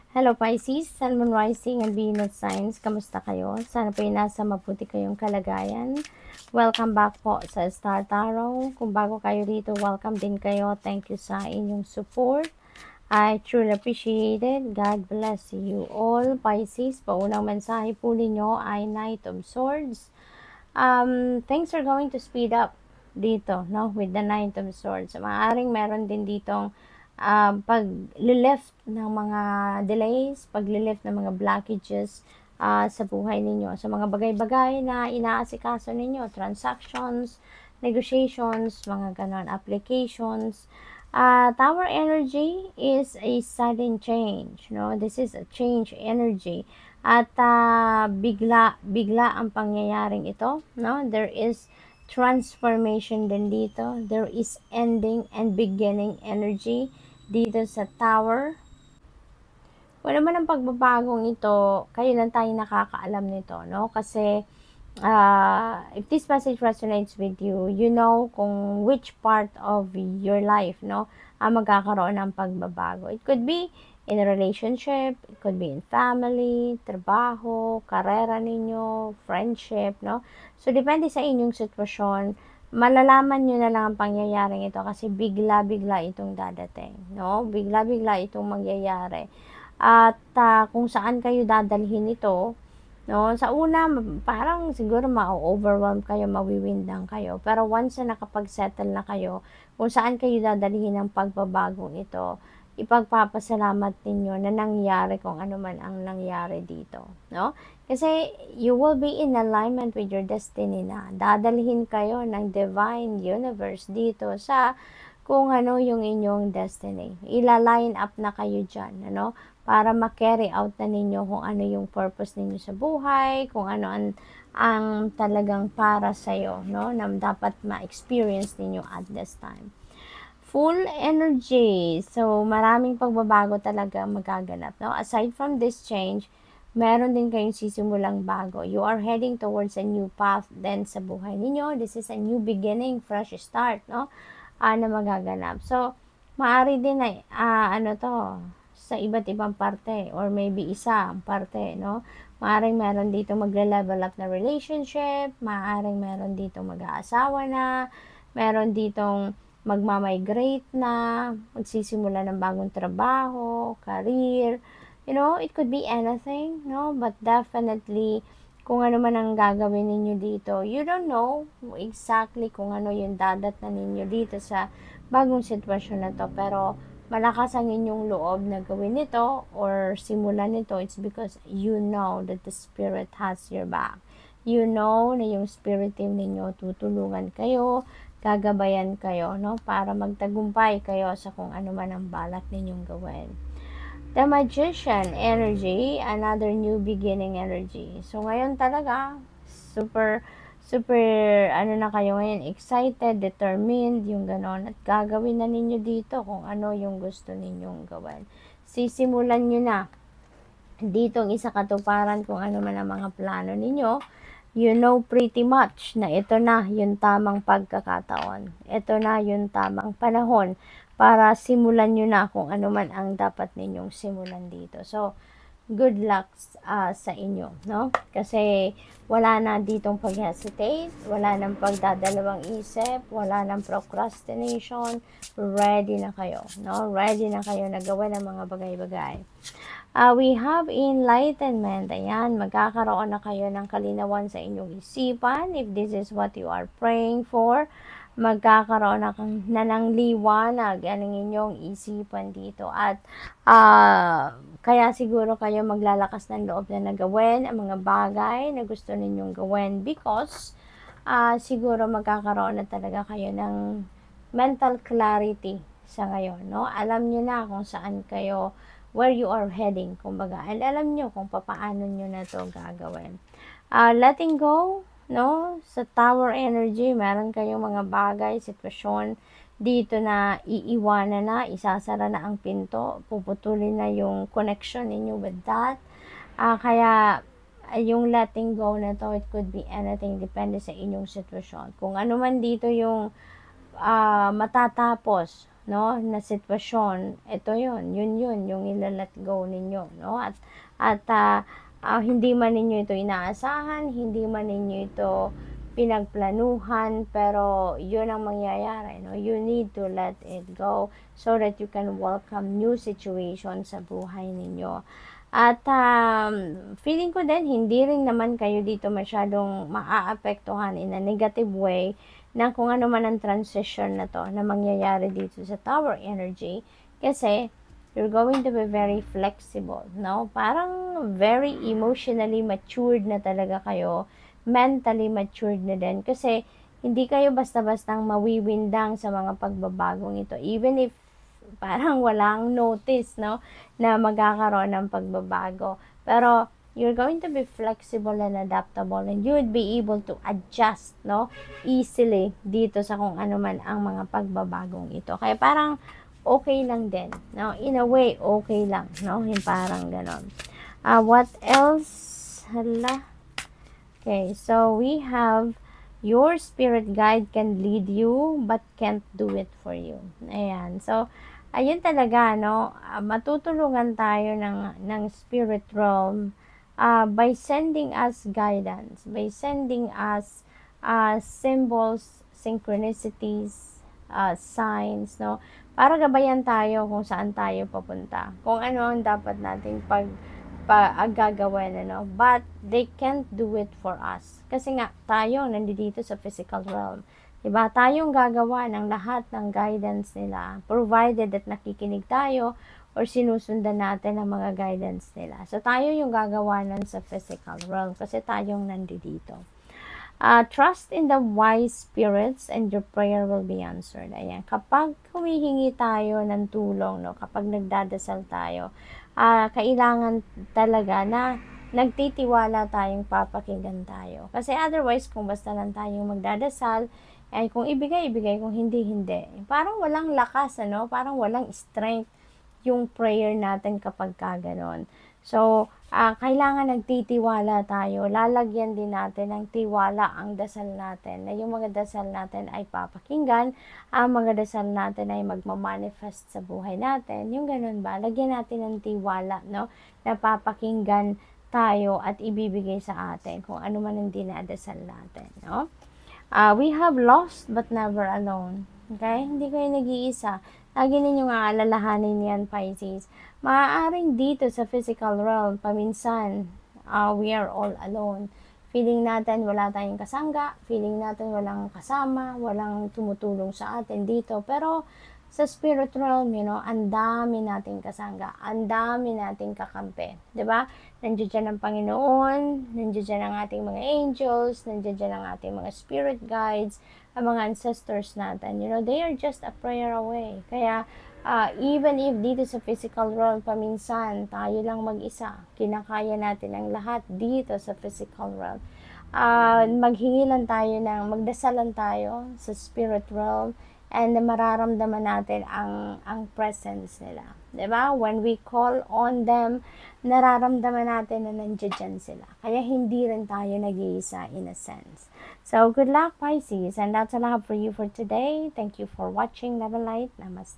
Hello Pisces, Sun, Moon, Rising, and Venus signs. Kamusta kayo? Sana po nasa mabuti kayong kalagayan. Welcome back po sa Star Tarot. Kung bago kayo dito, welcome din kayo. Thank you sa inyong support. I truly appreciate it. God bless you all. Pisces, paunang mensahe po ninyo ay Knight of Swords. Things are going to speed up dito, no? With the Knight of Swords. Maaaring meron din ditong pag-lift ng mga delays, pag-lift ng mga blockages sa buhay ninyo. Sa mga bagay-bagay na inaasikaso ninyo, transactions, negotiations, mga ganon, applications. Tower energy is a sudden change, no? This is a change energy. At bigla ang pangyayaring ito, no? There is transformation din dito. There is ending and beginning energy dito sa tower. Kung naman ang pagbabagong ito, kayo lang tayo nakakaalam nito, no? Kasi, if this message resonates with you, you know kung which part of your life, no, ang magkakaroon ng pagbabago. It could be in a relationship, it could be in family, trabaho, karera ninyo, friendship, no? So, depende sa inyong sitwasyon, malalaman nyo na lang ang pangyayaring ito kasi bigla-bigla itong dadating, no? Bigla-bigla itong mangyayari. At kung saan kayo dadalhin ito, no? Sa una, parang siguro ma-overwhelm kayo, mawiwindang kayo. Pero once na nakapag-settle na kayo, kung saan kayo dadalhin ng pagbabagong ito, ipagpapasalamat ninyo na nangyari kung ano man ang nangyari dito, no? Kasi you will be in alignment with your destiny na. Dadalhin kayo ng divine universe dito sa kung ano yung inyong destiny. Ila-line up na kayo dyan, ano? Para ma-carry out na ninyo kung ano yung purpose ninyo sa buhay, kung ano ang talagang para sa'yo, no? Na dapat ma-experience ninyo at this time. Full energy. So, maraming pagbabago talaga magaganap, no? Aside from this change, meron din kayong sisimulang bago. You are heading towards a new path then sa buhay ninyo. This is a new beginning, fresh start, no? Na magaganap. So, maaari din na, ano to, sa iba't ibang parte or maybe isa ang parte, no? Maaring meron dito magle-level up na relationship, maaring meron dito mag-aasawa na, meron ditong magmamigrate na, magsisimula ng bagong trabaho, career, you know, it could be anything, no? But definitely, kung ano man ang gagawin ninyo dito, you don't know exactly kung ano yung dadat na ninyo dito sa bagong sitwasyon na to. Pero, malakas ang inyong loob na gawin ito or simulan nito. It's because you know that the Spirit has your back. You know na yung spirit team ninyo tutulungan kayo, gagabayan kayo, no? Para magtagumpay kayo sa kung ano man ang balak ninyong gawin. The Magician energy, another new beginning energy. So, ngayon talaga, super, ano na kayo ngayon, excited, determined, yung ganon. At gagawin na ninyo dito kung ano yung gusto ninyong gawin. Sisimulan nyo na ditong isa katuparan kung ano man ang mga plano ninyo. You know pretty much na ito na yung tamang pagkakataon. Ito na yung tamang panahon para simulan nyo na kung ano man ang dapat ninyong simulan dito. So, good luck sa inyo, no? Kasi wala na ditong pag-hesitate, wala nang pagdadalawang isip, wala nang procrastination, ready na kayo, no? Ready na kayo na gawin ang mga bagay-bagay. We have enlightenment. Ayan, magkakaroon na kayo ng kalinawan sa inyong isipan. If this is what you are praying for, magkakaroon na ng liwanag ang inyong isipan dito. At kaya siguro kayo maglalakas ng loob na nagawin ang mga bagay na gusto ninyong gawin because siguro magkakaroon na talaga kayo ng mental clarity sa ngayon, no? Alam nyo na kung saan kayo, where you are heading, kumbaga. And alam nyo kung paano nyo na to gagawin. Letting go, no? Sa tower energy, meron kayong mga bagay, sitwasyon dito na iiwanan na, isasara na ang pinto, puputulin na yung connection ninyo with that. Kaya yung letting go na to, it could be anything, depende sa inyong sitwasyon. Kung ano man dito yung matatapos, no, na sitwasyon, ito yun, yung ilalet go ninyo, no, hindi man ninyo ito inaasahan, hindi man ninyo ito pinagplanuhan, pero yun ang mangyayari, no, you need to let it go so that you can welcome new situation sa buhay ninyo. At feeling ko din, hindi rin naman kayo dito masyadong maaapektuhan in a negative way na kung ano man ang transition na to na mangyayari dito sa Tower energy, kasi you're going to be very flexible, no? Parang very emotionally matured na talaga kayo, mentally matured na din, kasi hindi kayo basta-bastang mawiwindang sa mga pagbabagong ito, even if parang walang notice, no, na magkakaroon ng pagbabago. Pero you're going to be flexible and adaptable, and you would be able to adjust, no, easily dito sa kung ano man ang mga pagbabagong ito. Kaya parang okay lang din, no, in a way okay lang, no, yung parang ganon. What else? Hala. Okay, so we have your spirit guide can lead you but can't do it for you. Ayan. So, ayun talaga, no? Matutulungan tayo ng spirit realm by sending us guidance, by sending us symbols, synchronicities, signs, no? Para gabayan tayo kung saan tayo papunta. Kung ano ang dapat nating gagawin, ano, but they can't do it for us. Kasi nga, tayo nandito sa physical realm. Diba? Tayong gagawa ng lahat ng guidance nila, provided that nakikinig tayo or sinusundan natin ang mga guidance nila. So, tayo yung gagawa nun sa physical realm kasi tayong nandito. Trust in the wise spirits and your prayer will be answered. Ayan. Kapag humihingi tayo ng tulong, no, kapag nagdadasal tayo, kailangan talaga na nagtitiwala tayong papakinggan tayo. Kasi otherwise, kung basta lang tayong magdadasal, ay kung ibigay, kung hindi, hindi. Parang walang lakas, ano? Parang walang strength yung prayer natin kapag kaganon. So, kailangan nagtitiwala tayo. Lalagyan din natin ng tiwala ang dasal natin. Na yung mga dasal natin ay papakinggan, ang mga dasal natin ay magmamanifest sa buhay natin. Yung ganun ba? Lagyan natin ng tiwala, no? Na papakinggan tayo at ibibigay sa atin kung ano man ang dinadasal natin, no? We have lost but never alone. Okay? Hindi kayo nag-iisa. Lagi ninyong aalalahanin yan, Pisces. Maaaring dito sa physical realm, paminsan, we are all alone. Feeling natin wala tayong kasangga, feeling natin walang kasama, walang tumutulong sa atin dito. Pero sa spirit realm, you know, ang dami nating kasangga, ang dami nating kakampi. Diba? Nandiyan dyan ang Panginoon, nandiyan dyan ang ating mga angels, nandiyan dyan ang ating mga spirit guides, ang mga ancestors natin. You know, they are just a prayer away. Kaya, even if dito sa physical realm, paminsan, tayo lang mag-isa, kinakaya natin ang lahat dito sa physical realm. Maghingi lang tayo magdasalan tayo sa spirit realm, and mararamdaman natin ang presence nila. Diba? When we call on them, nararamdaman natin na nandiyan sila. Kaya hindi rin tayo nag-iisa in a sense. So, good luck, Pisces. And that's all I have for you for today. Thank you for watching. Love and light. Namaste.